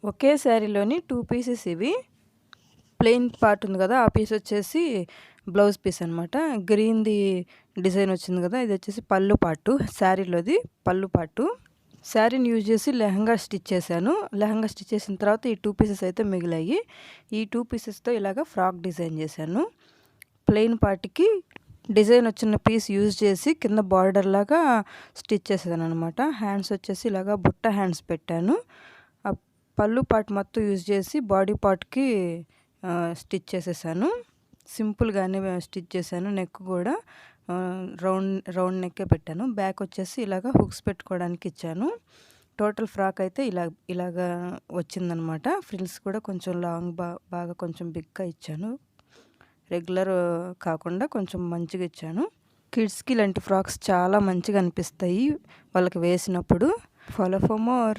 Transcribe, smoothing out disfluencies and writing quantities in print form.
ఒకే శారీలోని 2 pieces ఇవి. Plain part ఉంది కదా, ఆ పీస్ వచ్చేసి బ్లౌజ్ పీస్ అనమాట. గ్రీన్‌ది డిజైన్ వచ్చింది కదా, ఇది వచ్చేసి పళ్ళు పార్టు. శారీలోది పళ్ళు పార్టు. శారీని యూజ్ చేసి లెహంగా స్టిచ్ చేశాను. లెహంగా స్టిచ్ చేసిన తర్వాత ఈ 2 పీసెస్ అయితే మిగిలాయి. ఈ 2 పీసెస్‌తో ఇలాగ ఫ్రాక్ డిజైన్ చేశాను. ప్లెయిన్ పార్ట్‌కి డిజైన్ వచ్చిన పీస్ యూజ్ చేసి కింద బార్డర్ లాగా స్టిచ్ చేసేదాననమాట. హ్యాండ్స్ వచ్చేసి ఇలాగా బుట్ట హ్యాండ్స్ పెట్టాను. ఆ పళ్ళు పార్ట్ మొత్తం యూజ్ చేసి బాడీ పార్ట్‌కి స్టిచ్ చేసేసాను. సింపుల్‌గానే స్టిచ్ చేశాను. నెక్ కూడా రౌండ్ నెక్కే పెట్టాను. బ్యాక్ వచ్చేసి ఇలాగ హుక్స్ పెట్టుకోవడానికి ఇచ్చాను. టోటల్ ఫ్రాక్ అయితే ఇలాగా వచ్చిందనమాట. ఫ్రిల్స్ కూడా కొంచెం లాంగ్ బాగా కొంచెం బిగ్గా ఇచ్చాను. రెగ్యులర్ కాకుండా కొంచెం మంచిగా ఇచ్చాను. కిడ్స్‌కి ఇలాంటి ఫ్రాక్స్ చాలా మంచిగా అనిపిస్తాయి వాళ్ళకి వేసినప్పుడు. Follow for more.